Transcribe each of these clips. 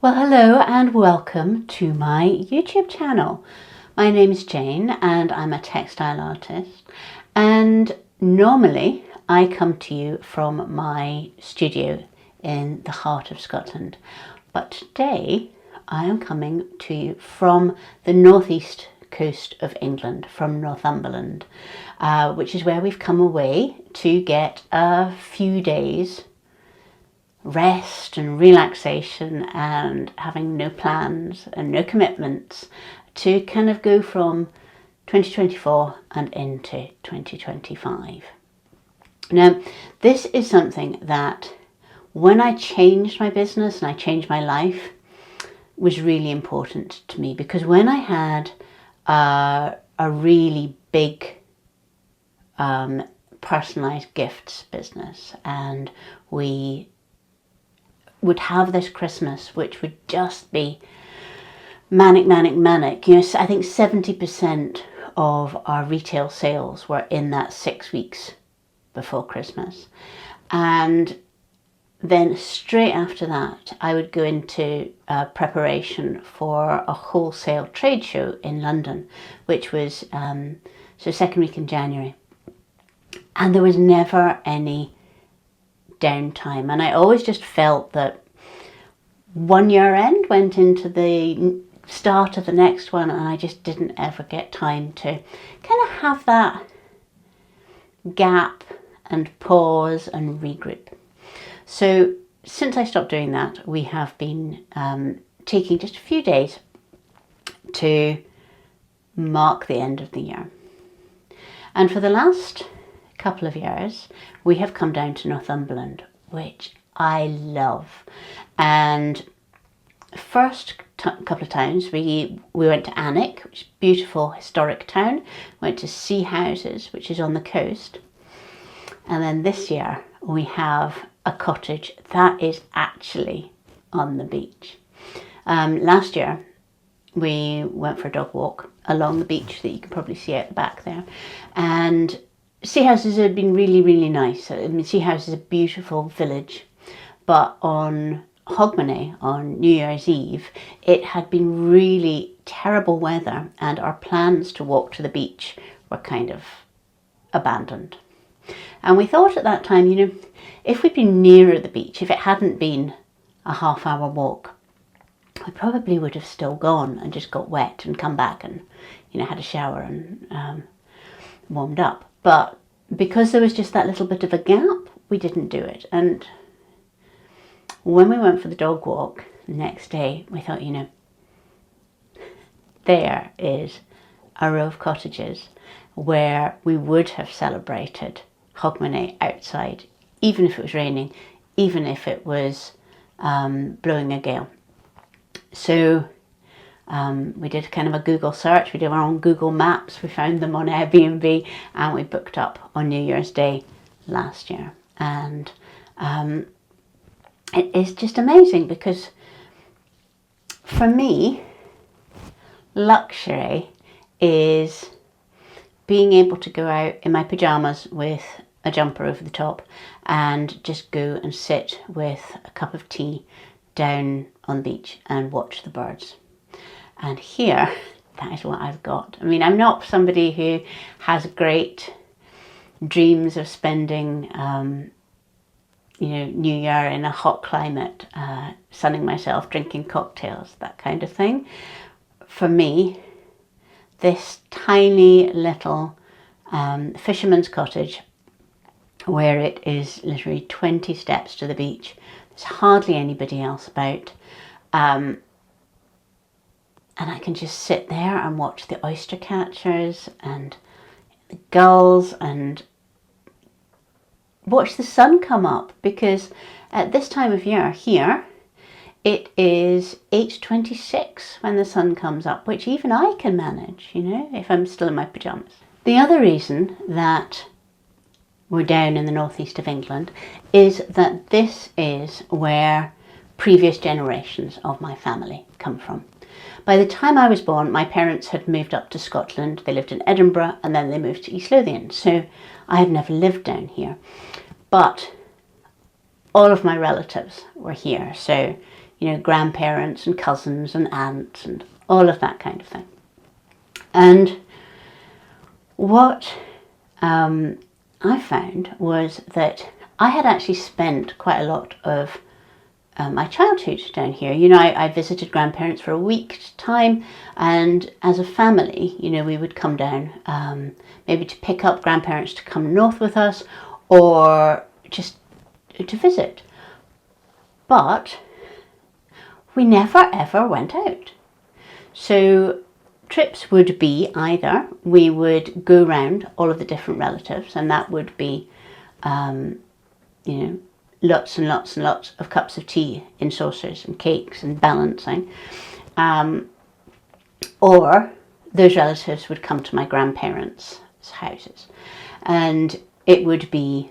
Well, hello and welcome to my YouTube channel. My name is Jane and I'm a textile artist, and normally I come to you from my studio in the heart of Scotland, but today I am coming to you from the northeast coast of England, from Northumberland, which is where we've come away to get a few days rest and relaxation and having no plans and no commitments to kind of go from 2024 and into 2025. Now, this is something that when I changed my business and I changed my life was really important to me, because when I had a really big personalised gifts business, and we would have this Christmas which would just be manic. You know, I think 70% of our retail sales were in that 6 weeks before Christmas. And then straight after that, I would go into preparation for a wholesale trade show in London, which was second week in January. And there was never any downtime, and I always just felt that one year end went into the start of the next one, and I just didn't ever get time to kind of have that gap and pause and regroup. So since I stopped doing that, we have been taking just a few days to mark the end of the year. And for the last couple of years, we have come down to Northumberland, which I love. And first couple of times we went to Alnwick, which is a beautiful historic town, went to Sea Houses, which is on the coast, and then this year we have a cottage that is actually on the beach. Last year we went for a dog walk along the beach that you can probably see out the back there, and Sea Houses had been really nice. I mean, Sea House is a beautiful village, but on Hogmanay, on New Year's Eve, it had been really terrible weather, and our plans to walk to the beach were kind of abandoned. And we thought at that time, you know, if we'd been nearer the beach, if it hadn't been a half-hour walk, we probably would have still gone and just got wet and come back and, you know, had a shower and warmed up. But because there was just that little bit of a gap, we didn't do it. And when we went for the dog walk the next day, we thought, you know, there is a row of cottages where we would have celebrated Hogmanay outside, even if it was raining, even if it was blowing a gale. So we did kind of a Google search, we did our own Google Maps, we found them on Airbnb, and we booked up on New Year's Day last year. And it is just amazing, because for me, luxury is being able to go out in my pyjamas with a jumper over the top and just go and sit with a cup of tea down on the beach and watch the birds. And here, that is what I've got. I mean, I'm not somebody who has great dreams of spending, you know, New Year in a hot climate, sunning myself, drinking cocktails, that kind of thing. For me, this tiny little fisherman's cottage, where it is literally 20 steps to the beach, there's hardly anybody else about. And I can just sit there and watch the oyster catchers and the gulls and watch the sun come up, because at this time of year here, it is 8:26 when the sun comes up, which even I can manage, you know, if I'm still in my pyjamas. The other reason that we're down in the northeast of England is that this is where previous generations of my family come from. By the time I was born, my parents had moved up to Scotland. They lived in Edinburgh, and then they moved to East Lothian. So I have never lived down here. But all of my relatives were here. So, grandparents and cousins and aunts and all of that kind of thing. And what I found was that I had actually spent quite a lot of my childhood down here. I visited grandparents for a week's time, and as a family, we would come down maybe to pick up grandparents to come north with us, or just to visit. But we never ever went out. So trips would be either we would go round all of the different relatives, and that would be lots and lots and lots of cups of tea in saucers and cakes and balancing. Or those relatives would come to my grandparents' houses, and it would be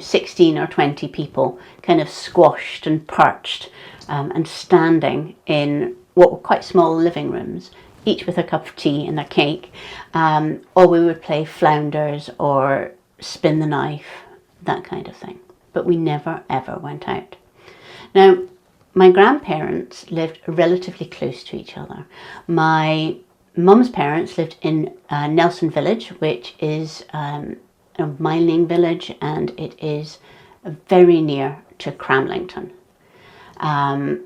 16 or 20 people kind of squashed and perched and standing in what were quite small living rooms, each with a cup of tea and their cake, or we would play flounders or spin the knife, that kind of thing. But we never ever went out. Now, my grandparents lived relatively close to each other. My mum's parents lived in Nelson Village, which is a mining village, and it is very near to Cramlington. And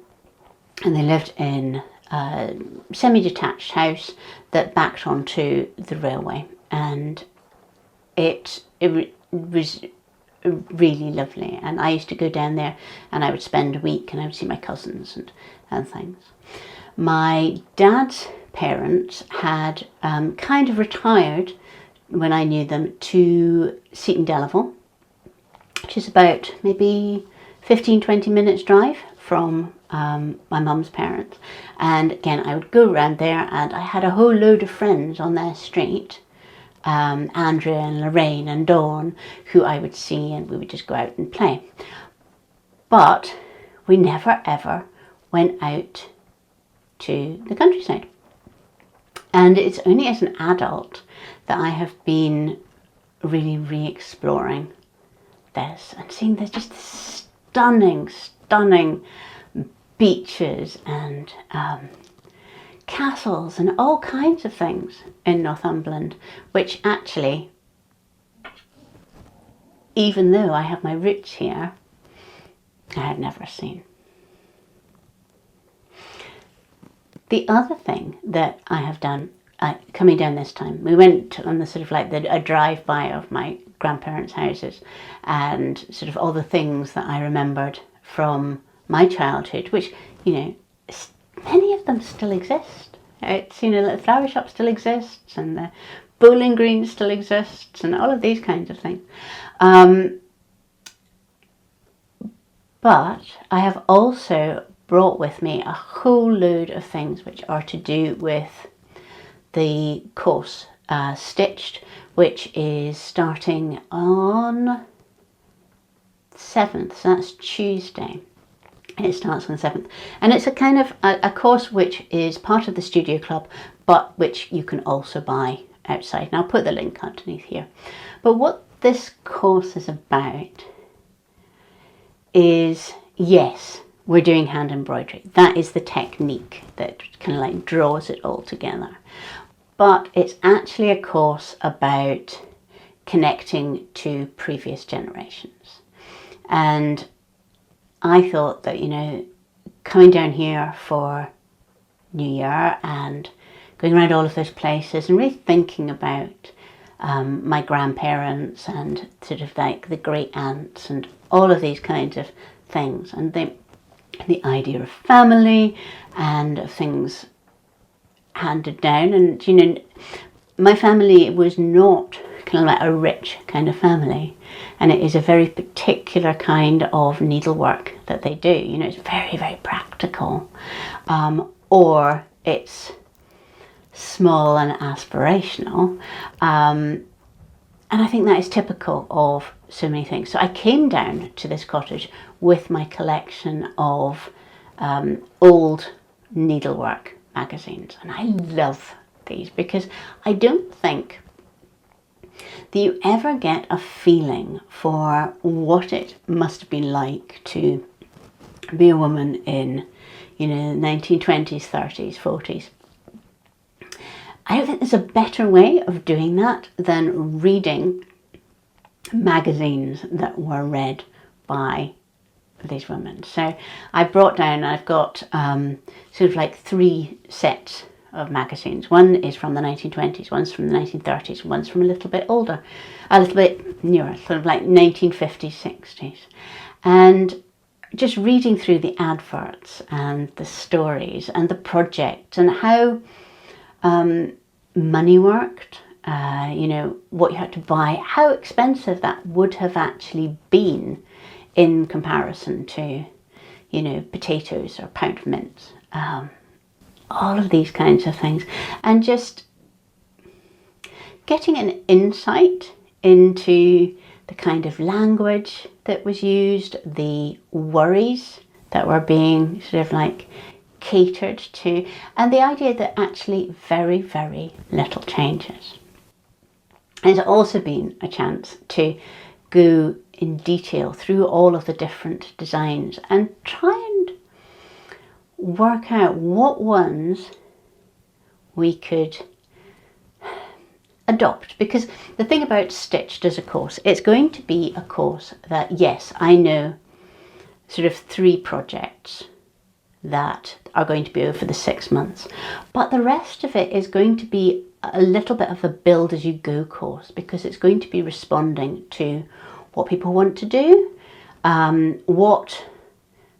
they lived in a semi-detached house that backed onto the railway, and it was really lovely. And I used to go down there, and I would spend a week, and I would see my cousins and things. My dad's parents had kind of retired when I knew them to Seaton Delaval, which is about maybe 15-20 minutes drive from my mum's parents. And again, I would go around there, and I had a whole load of friends on their street, Andrea and Lorraine and Dawn, who I would see, and we would just go out and play. But we never ever went out to the countryside. And it's only as an adult that I have been really re-exploring this and seeing there's just stunning beaches and castles and all kinds of things in Northumberland, which actually, even though I have my roots here, I had never seen. The other thing that I have done, coming down this time, we went on the sort of like a drive-by of my grandparents' houses, and sort of all the things that I remembered from my childhood, which, many of them still exist. It's, the flower shop still exists, and the bowling green still exists, and all of these kinds of things. But I have also brought with me a whole load of things which are to do with the course Stitched, which is starting on 7th, so that's Tuesday. It starts on the 7th, and it's a kind of a course which is part of the Studio Club, but which you can also buy outside, and I'll put the link underneath here. But what this course is about is, yes, we're doing hand embroidery. That is the technique that kind of like draws it all together. But it's actually a course about connecting to previous generations. And I thought that, coming down here for New Year and going around all of those places and really thinking about my grandparents and sort of like the great aunts and all of these kinds of things, and the idea of family and of things handed down. And my family was not kind of like a rich kind of family, and it is a very particular kind of needlework that they do. It's very, very practical, or it's small and aspirational, and I think that is typical of so many things. So I came down to this cottage with my collection of old needlework magazines, and I love these because I don't think that you ever get a feeling for what it must have been like to be a woman in, you know, 1920s, 30s, 40s. I don't think there's a better way of doing that than reading magazines that were read by these women. So I brought down, I've got sort of like 3 sets of magazines. One is from the 1920s, one's from the 1930s, one's from a little bit older, a little bit newer, sort of like 1950s, 60s. And just reading through the adverts and the stories and the project and how money worked, you know, what you had to buy, how expensive that would have actually been in comparison to, you know, potatoes or pound of mince, all of these kinds of things, and just getting an insight into the kind of language that was used, the worries that were being sort of like catered to, and the idea that actually very, very little changes. It's also been a chance to go in detail through all of the different designs and try and work out what ones we could adopt. Because the thing about Stitched as a course, it's going to be a course that, yes, I know sort of 3 projects that are going to be over the 6 months, but the rest of it is going to be a little bit of a build as you go course, because it's going to be responding to what people want to do, what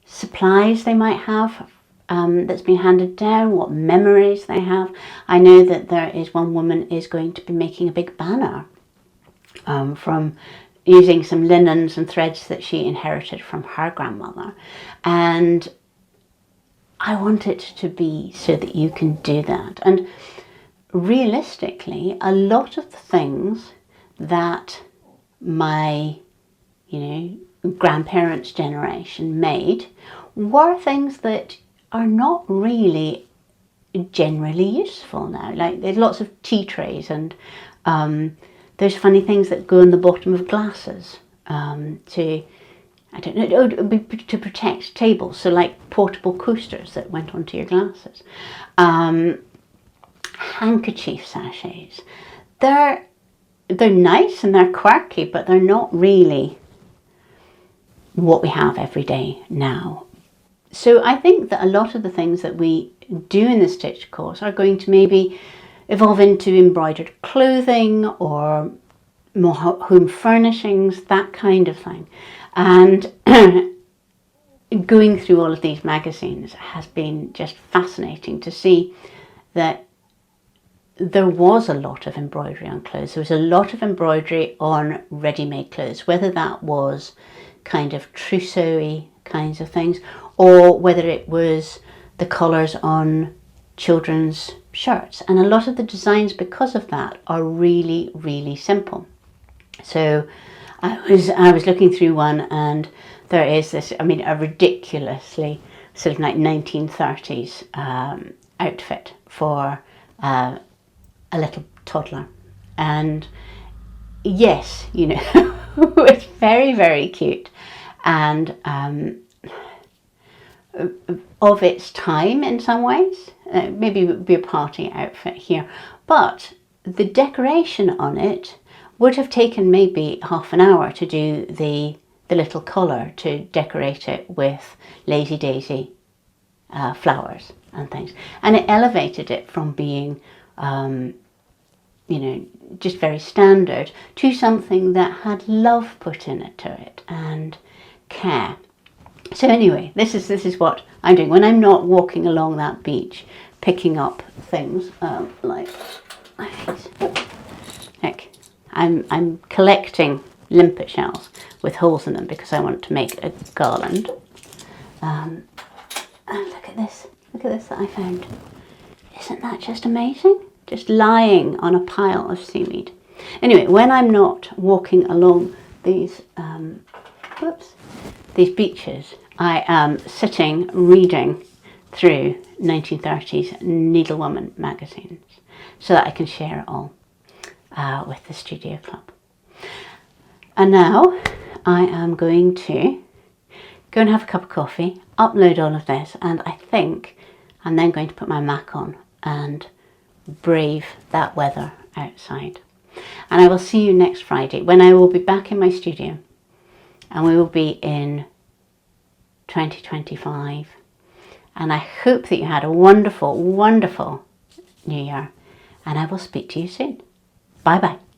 supplies they might have that's been handed down, what memories they have. I know that there is one woman is going to be making a big banner from using some linens and threads that she inherited from her grandmother, and I want it to be so that you can do that. And realistically, a lot of the things that my, you know, grandparents' generation made were things that are not really generally useful now. Like, there's lots of tea trays and those funny things that go in the bottom of glasses to, I don't know, to protect tables. So like portable coasters that went onto your glasses. Handkerchief sachets. They're nice and they're quirky, but they're not really what we have every day now. So I think that a lot of the things that we do in the Stitched course are going to maybe evolve into embroidered clothing or more home furnishings, that kind of thing. And going through all of these magazines has been just fascinating to see that there was a lot of embroidery on clothes. There was a lot of embroidery on ready-made clothes, whether that was kind of trousseau-y kinds of things, or whether it was the collars on children's shirts. And a lot of the designs, because of that, are really, really simple. So I was looking through one, and there is this, I mean, a ridiculously sort of like 1930s outfit for a little toddler. And yes, you know, it's very, very cute, and of its time in some ways. Maybe it would be a party outfit here, but the decoration on it would have taken maybe half an hour to do the little collar, to decorate it with Lazy Daisy flowers and things. And it elevated it from being, you know, just very standard to something that had love put into it and care. So anyway, this is what I'm doing when I'm not walking along that beach, picking up things like these. Look, I'm collecting limpet shells with holes in them because I want to make a garland. And look at this that I found. Isn't that just amazing? Just lying on a pile of seaweed. Anyway, when I'm not walking along these these beaches, I am sitting reading through 1930s needlewoman magazines so that I can share it all with the Studio Club. And now I am going to go and have a cup of coffee. upload all of this, and I think I'm then going to put my Mac on and brave that weather outside. And I will see you next Friday when I will be back in my studio, and we will be in 2025. And I hope that you had a wonderful, wonderful New Year, and I will speak to you soon. Bye bye.